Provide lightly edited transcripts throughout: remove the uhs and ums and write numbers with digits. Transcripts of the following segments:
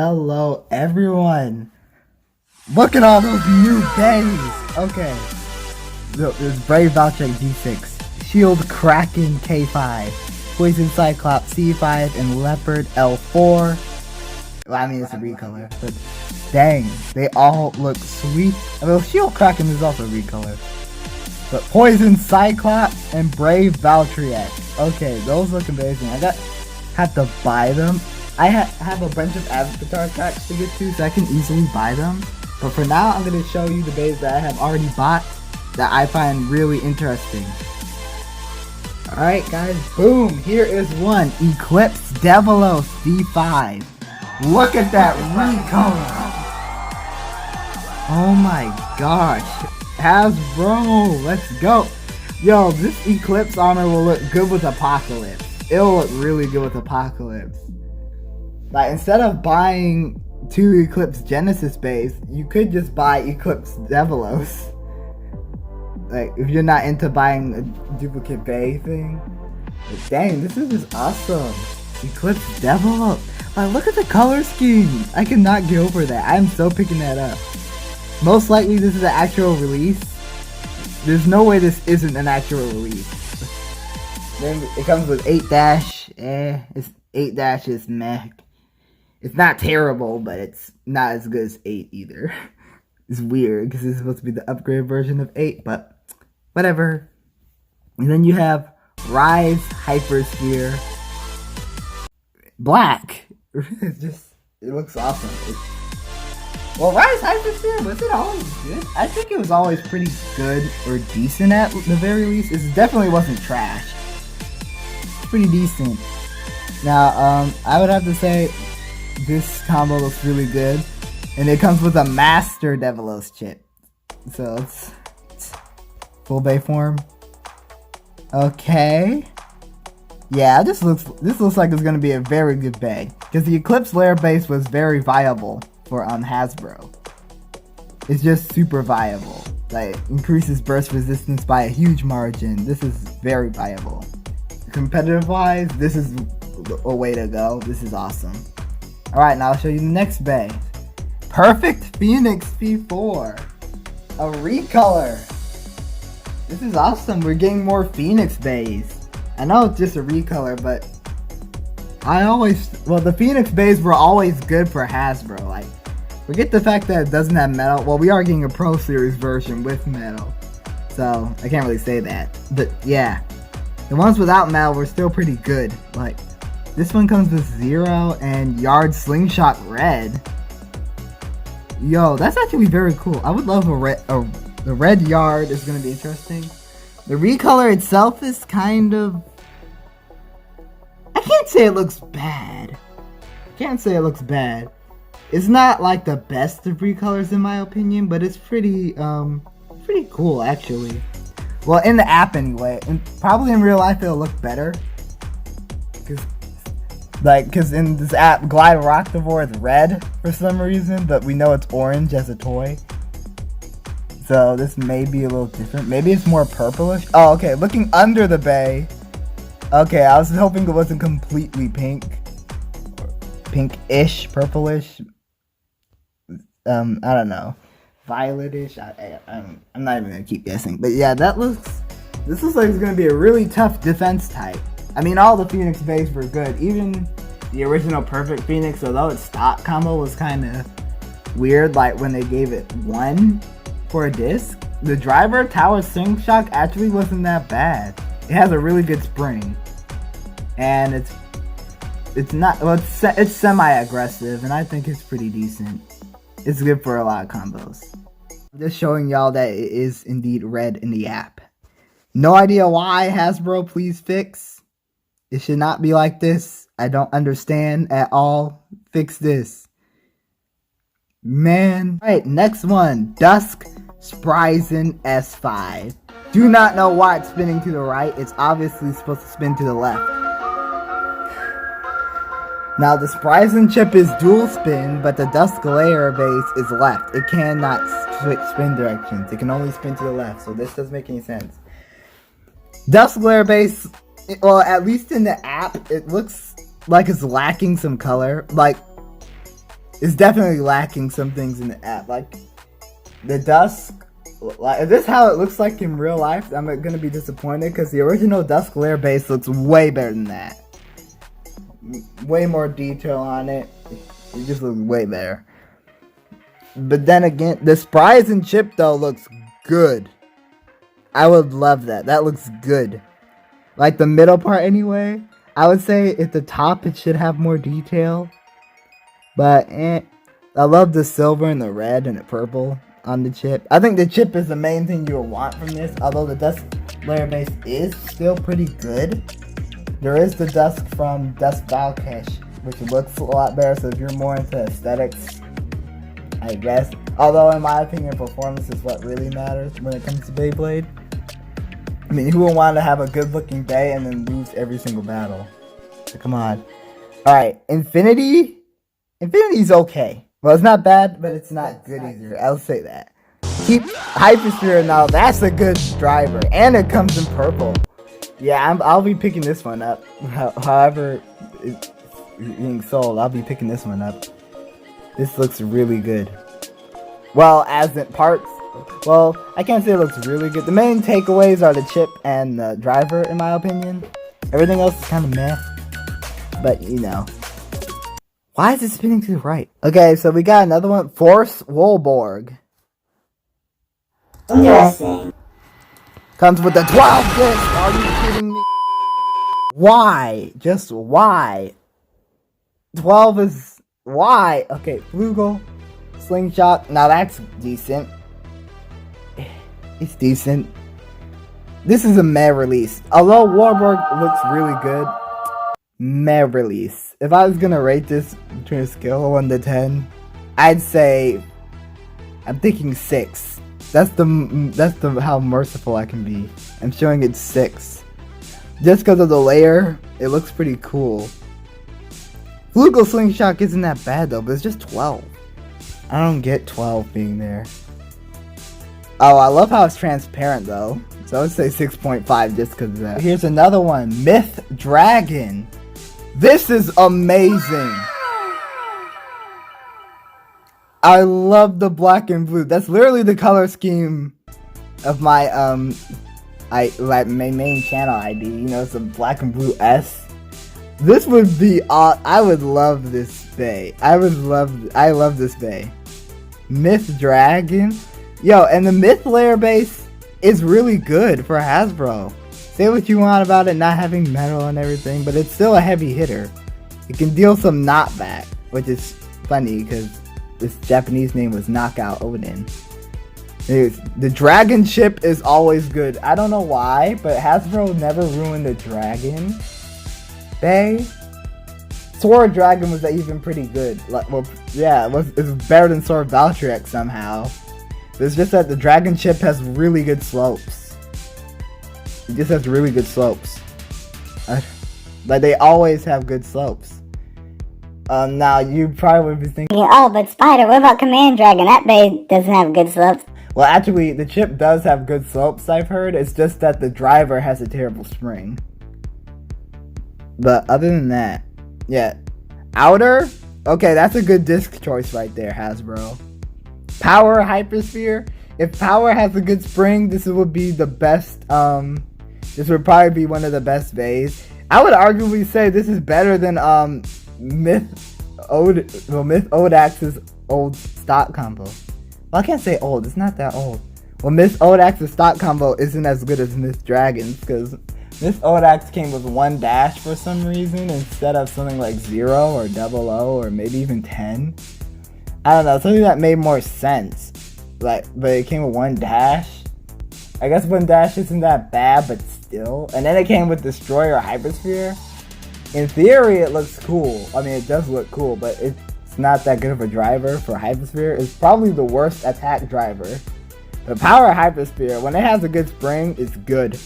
Hello everyone! Look at all those new Beys! Okay. There's Brave Valtryek D5, Shield Kraken K5, Poison Cyclops C5, and Leopard L4. Well, I mean it's a recolor, but dang, they all look sweet. I mean, Shield Kraken is also a recolor. But Poison Cyclops and Brave Valtryek. Okay, those look amazing. Have to buy them. I have a bunch of avatar packs to get to, so I can easily buy them. But for now, I'm going to show you the Beys that I have already bought that I find really interesting. Alright guys, boom! Here is one. Eclipse Devolos D5. Look at that recolor! Oh my gosh. Hasbro, let's go! Yo, this Eclipse armor will look good with Apocalypse. It'll look really good with Apocalypse. Like, instead of buying 2 Eclipse Genesis Beys, you could just buy Eclipse Devolos. Like, if you're not into buying a duplicate Bey thing. But dang, this is just awesome. Eclipse Devolos. Like, look at the color scheme. I cannot get over that. I'm so picking that up. Most likely this is an actual release. There's no way this isn't an actual release. Then it comes with 8-. It's 8- is meh. It's not terrible, but it's not as good as 8 either. It's weird because it's supposed to be the upgraded version of 8, but whatever. And then you have Rise Hypersphere Black. It looks awesome. Well, Rise Hypersphere, was it always good? I think it was always pretty good or decent at the very least. It definitely wasn't trash. It's pretty decent. Now, I would have to say this combo looks really good. And it comes with a Master Devolos chip. So it's full Bey form. Okay. Yeah, this looks like it's gonna be a very good Bey. Because the Eclipse layer base was very viable for Hasbro. It's just super viable. Like, increases burst resistance by a huge margin. This is very viable. Competitive wise, this is a way to go. This is awesome. Alright, now I'll show you the next Bey. Perfect Phoenix V4. A recolor. This is awesome. We're getting more Phoenix Beys. I know it's just a recolor, but the Phoenix Beys were always good for Hasbro. Like, forget the fact that it doesn't have metal. Well, we are getting a Pro Series version with metal, so I can't really say that. But yeah, the ones without metal were still pretty good. Like, this one comes with 0 and Yard Slingshock Red. Yo, that's actually very cool. I would love the red Yard is going to be interesting. The recolor itself is kind of... I can't say it looks bad. It's not like the best of recolors in my opinion, but it's pretty cool actually. Well, in the app anyway, and probably in real life it'll look better. Because in this app, Glide Rocktivore is red for some reason, but we know it's orange as a toy. So this may be a little different. Maybe it's more purplish. Oh, okay. Looking under the Bey. Okay, I was hoping it wasn't completely pink. Pink-ish, purplish. I don't know. Violetish. I'm not even gonna keep guessing. But yeah, this looks like it's gonna be a really tough defense type. I mean, all the Phoenix Beys were good. Even the original Perfect Phoenix, although its stock combo was kind of weird, like when they gave it 1 for a disc. The driver Tower Slingshock actually wasn't that bad. It has a really good spring, and it's not, well, it's semi-aggressive, and I think it's pretty decent. It's good for a lot of combos. I'm just showing y'all that it is indeed red in the app. No idea why, Hasbro, please fix. It should not be like this. I don't understand at all. Fix this. Man. Alright, next one. Dusk Spryzen S5. Do not know why it's spinning to the right. It's obviously supposed to spin to the left. Now the Spryzen chip is dual spin, but the Dusk layer base is left. It cannot switch spin directions. It can only spin to the left, so this doesn't make any sense. Dusk layer base, well, at least in the app, it looks like it's lacking some color. Like, is definitely lacking some things in the app. Like the Dusk, like if this is how it looks like in real life, I'm gonna be disappointed because the original Dusk Lair base looks way better than that. Way more detail on it. It just looks way better. But then again, the Spryzen chip though looks good. I would love that. That looks good. Like the middle part anyway. I would say at the top it should have more detail. But I love the silver and the red and the purple on the chip. I think the chip is the main thing you'll want from this. Although the Dusk Lair base is still pretty good. There is the Dusk from Dusk Valtryek, which looks a lot better. So if you're more into aesthetics, I guess. Although in my opinion, performance is what really matters when it comes to Beyblade. I mean, who would want to have a good looking Bey and then lose every single battle? So come on. Alright, Infinity? Infinity's okay. Well, it's not bad, but it's not good either. I'll say that. Keep Hypersphere now. That's a good driver. And it comes in purple. Yeah, I'll be picking this one up. However it's being sold, I'll be picking this one up. This looks really good. Well, as in parts, well, I can't say it looks really good. The main takeaways are the chip and the driver, in my opinion. Everything else is kind of meh. But, you know. Why is it spinning to the right? Okay, so we got another one. Force Wolborg. Interesting. Comes with the 12 disc. Are you kidding me? Why? Just why? 12 is... Why? Okay, Flugel. Slingshock. Now that's decent. It's decent. This is a meh release. Although Wolborg looks really good, meh release. If I was gonna rate this between a scale of 1 to 10, I'd say I'm thinking 6. That's the how merciful I can be. I'm showing it 6. Just because of the layer, it looks pretty cool. Flugel Slingshock isn't that bad though, but it's just 12. I don't get 12 being there. Oh, I love how it's transparent though. So I would say 6.5 just because of that. Here's another one. Myth Dragon. This is amazing. I love the black and blue. That's literally the color scheme of my my main channel ID. You know, it's a black and blue S. This would be I would love this Bey. I love this Bey. Myth Dragon. Yo, and the Myth Layer base is really good for Hasbro. Say what you want about it not having metal and everything, but it's still a heavy hitter. It can deal some knockback, which is funny because this Japanese name was Knockout Odin. Anyways, the dragon chip is always good. I don't know why, but Hasbro never ruined the dragon Bey. Sword Dragon was even pretty good. Like, well, yeah, it was better than Sword Valtryek somehow. It's just that the dragon chip has really good slopes. It just has really good slopes. Like they always have good slopes. Now you probably would be thinking, oh, but Spyder, what about Command Dragon? That Bey doesn't have good slopes. Well, actually, the chip does have good slopes, I've heard. It's just that the driver has a terrible spring. But other than that, yeah. Outer? Okay, that's a good disc choice right there, Hasbro. Power Hypersphere. If Power has a good spring, this would be the best. This would probably be one of the best Beys. I would arguably say this is better than Myth Odax's old stock combo. Well, I can't say old. It's not that old. Well, Myth Odax's stock combo isn't as good as Myth Dragon's because Myth Odax came with 1 dash for some reason instead of something like 0 or 00 or maybe even 10. I don't know, something that made more sense. Like, but it came with 1 dash. I guess 1 dash isn't that bad, but still. And then it came with Destroyer Hypersphere. In theory, it looks cool. I mean, it does look cool, but it's not that good of a driver for Hypersphere. It's probably the worst attack driver. The Power Hypersphere, when it has a good spring, it's good.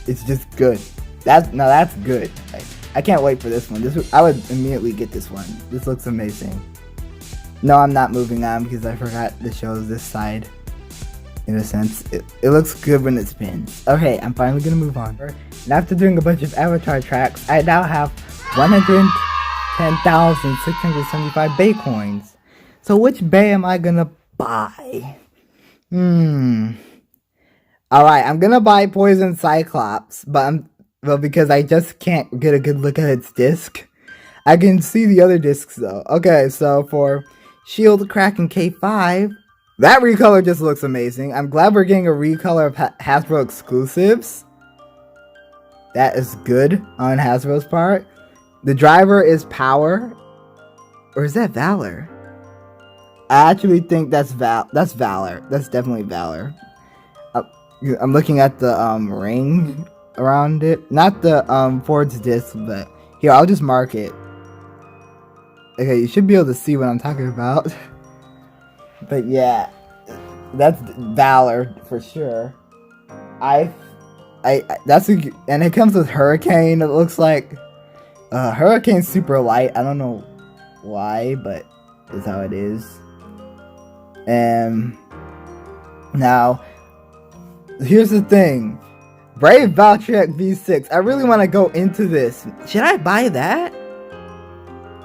It's just good. That's good. Like, I can't wait for this one. I would immediately get this one. This looks amazing. No, I'm not moving on because I forgot to show this side. In a sense, it looks good when it spins. Okay, I'm finally gonna move on. And after doing a bunch of avatar tracks, I now have 10,675 Bey coins. So which Bey am I gonna buy? Alright, I'm gonna buy Poison Cyclops, but because I just can't get a good look at its disc. I can see the other discs though. Okay, so for Shield Kraken K5, that recolor just looks amazing. I'm glad we're getting a recolor of Hasbro exclusives. That is good on Hasbro's part. The driver is Power. Or is that Valor? I actually think that's Valor. That's definitely Valor. I'm looking at the ring around it. Not the Ford's disc, but here, I'll just mark it. Okay, you should be able to see what I'm talking about. But yeah, that's Valor for sure. That's and it comes with Hurricane. It looks like Hurricane's super light. I don't know why, but it's how it is. And now, here's the thing. Brave Valtryek V6. I really want to go into this. Should I buy that?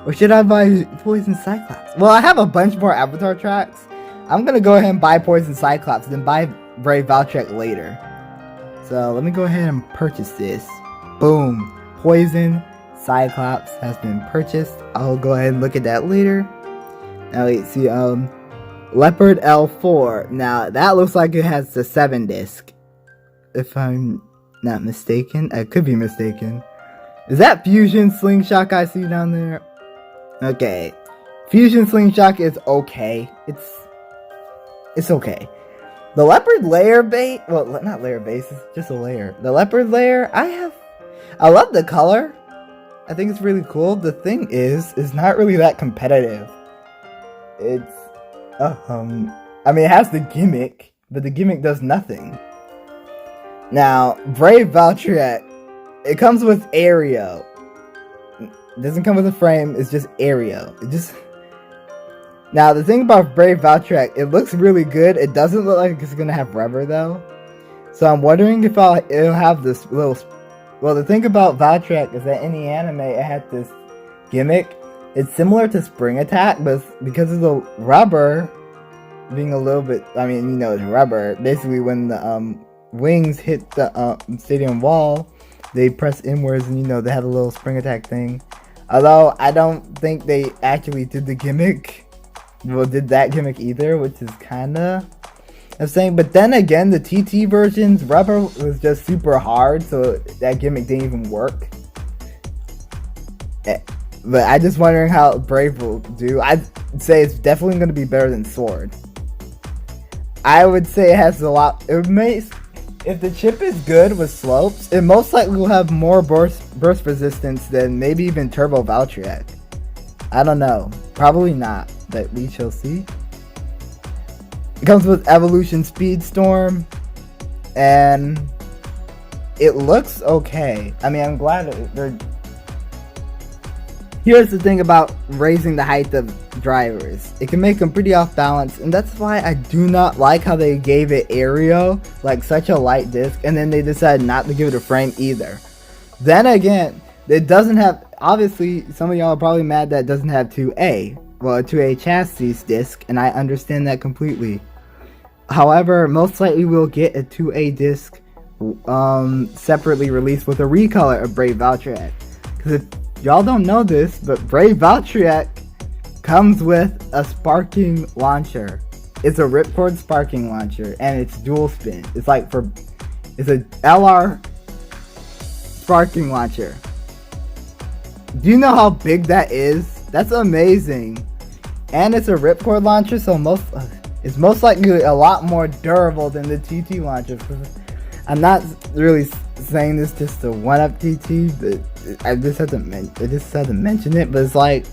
Or should I buy Poison Cyclops? Well, I have a bunch more Avatar tracks. I'm going to go ahead and buy Poison Cyclops, then buy Brave Valtryek later. So, let me go ahead and purchase this. Boom. Poison Cyclops has been purchased. I'll go ahead and look at that later. Now, let's see, Leopard L4. Now, that looks like it has the 7 disc. If I'm not mistaken. I could be mistaken. Is that Fusion Slingshock I see down there? Okay. Fusion Slingshock is okay. It's okay. The Leopard Layer bait, well, not layer base, it's just a layer. The Leopard Layer, I love the color. I think it's really cool. The thing is, it's not really that competitive. It's, I mean, it has the gimmick, but the gimmick does nothing. Now, Brave Valtryek, it comes with Aereo. It doesn't come with a frame, it's just Aereo. Now, the thing about Brave Valtryek, it looks really good. It doesn't look like it's gonna have rubber though. So I'm wondering if it'll have this little... Well, the thing about Valtryek is that in the anime, it had this gimmick. It's similar to Spring Attack, but because of the rubber being a little bit... I mean, you know, it's rubber. Basically, when the wings hit the stadium wall, they press inwards and, you know, they have a little Spring Attack thing. Although, I don't think they actually did the gimmick. Well, did that gimmick either, which is kinda insane. But then again, the TT version's rubber was just super hard, so that gimmick didn't even work. But I'm just wondering how Brave will do. I'd say it's definitely going to be better than Sword. I would say it has a lot. If the chip is good with slopes, it most likely will have more burst resistance than maybe even Turbo Valtryek. I don't know. Probably not, but we shall see. It comes with Evolution Speedstorm, and it looks okay. I mean, I'm glad they're... Here's the thing about raising the height of drivers. It can make them pretty off balance, and that's why I do not like how they gave it Aereo, like such a light disc, and then they decided not to give it a frame either. Then again, it doesn't have... Obviously, some of y'all are probably mad that it doesn't have 2A. Well, a 2A chassis disc, and I understand that completely. However, most likely we'll get a 2A disc separately released with a recolor of Brave Valtryek. Because if y'all don't know this, but Brave Valtryek comes with a sparking launcher. It's a ripcord sparking launcher, and it's dual spin. It's like it's a LR sparking launcher. Do you know how big that is? That's amazing. And it's a ripcord launcher, so it's most likely a lot more durable than the TT launcher. I'm not really saying this just to one-up TT, but I just had to mention it. But it's like,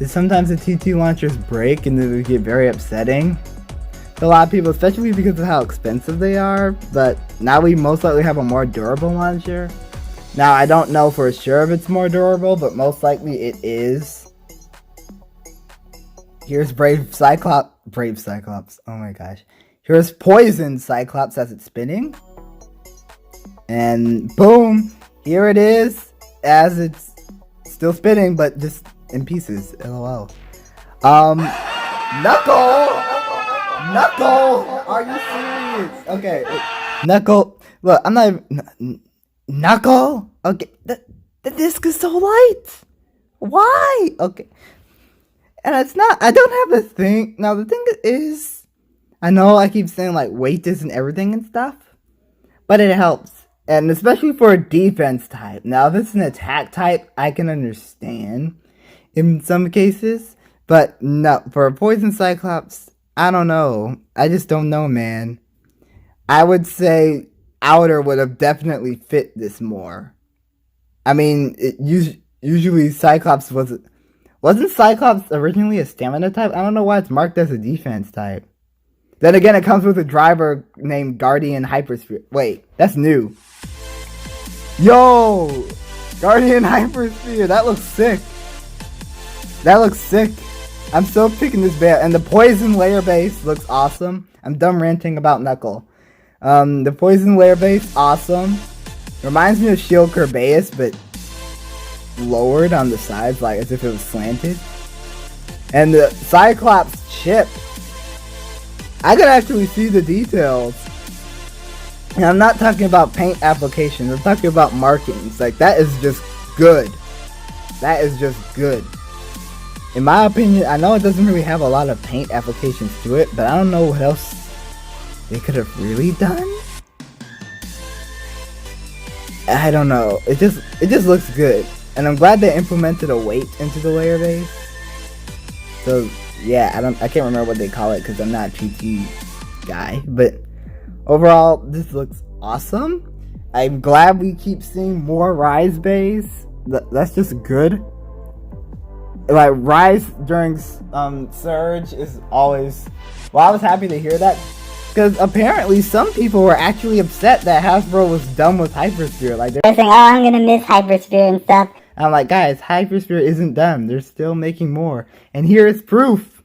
sometimes the TT launchers break and it would get very upsetting to a lot of people, especially because of how expensive they are. But now we most likely have a more durable launcher. Now, I don't know for sure if it's more durable, but most likely it is. Here's Brave Cyclops. Oh my gosh. Here's Poison Cyclops as it's spinning. And boom, here it is as it's still spinning, but just in pieces. LOL. Knuckle! Are you serious? Okay. Knuckle. Look, I'm not even... Knuckle? Okay. The disc is so light. Why? Okay. And it's not... I don't have a thing... Now, the thing is... I know I keep saying, like, weight isn't everything and stuff. But it helps. And especially for a defense type. Now, if it's an attack type, I can understand. In some cases. But no, for a Poison Cyclops, I don't know. I just don't know, man. I would say Outer would have definitely fit this more. I mean, usually Cyclops wasn't Cyclops originally a stamina type? I don't know why it's marked as a defense type. Then again, it comes with a driver named Guardian Hypersphere. Wait, that's new. Yo! Guardian Hypersphere, that looks sick. That looks sick. I'm still picking this bear. And the Poison Layer Base looks awesome. I'm done ranting about Knuckle. The Poison Layer Base, awesome. Reminds me of Shield Beys, but lowered on the sides, like as if it was slanted. And the Cyclops chip. I can actually see the details. And I'm not talking about paint applications. I'm talking about markings. Like, that is just good. That is just good. In my opinion, I know it doesn't really have a lot of paint applications to it, but I don't know what else they could have really done. I don't know. It just looks good, and I'm glad they implemented a weight into the layer base. So yeah, I can't remember what they call it because I'm not a PT guy, but overall, this looks awesome. I'm glad we keep seeing more Rise bays. That's just good. Like, Rise during Surge is always... Well, I was happy to hear that. Because apparently some people were actually upset that Hasbro was done with Hypersphere. Like, They're saying, oh, I'm gonna miss Hypersphere and stuff. I'm like, guys, Hypersphere isn't done. They're still making more. And here is proof.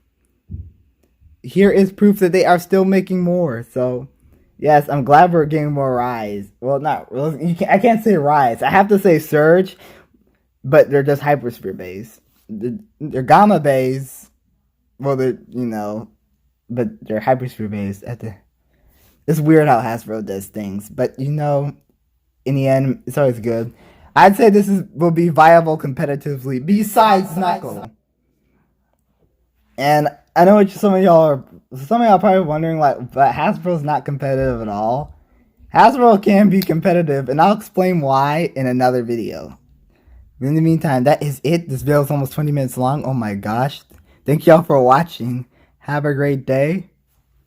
Here is proof that they are still making more. So, yes, I'm glad we're getting more Rise. Well, not... I can't say Rise. I have to say Surge. But they're just Hypersphere bays. They're Gamma bays. Well, they're, but they're Hypersphere bays. It's weird how Hasbro does things, but in the end, it's always good. I'd say this will be viable competitively besides Knuckle. And I know what some of y'all probably wondering, like, but Hasbro's not competitive at all. Hasbro can be competitive, and I'll explain why in another video. In the meantime, that is it. This video is almost 20 minutes long. Oh my gosh. Thank y'all for watching. Have a great day.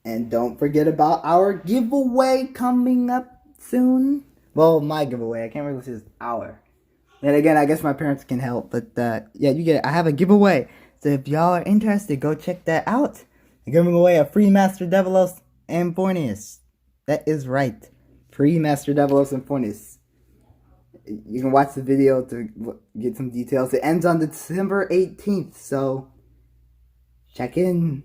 And don't forget about our giveaway coming up soon. Well, my giveaway. I can't really say it's our. And again, I guess my parents can help. But yeah, you get it. I have a giveaway. So if y'all are interested, go check that out. I'm giving away a free Master Devolos and Fornius. That is right. Free Master Devolos and Fornius. You can watch the video to get some details. It ends on December 18th, so check in.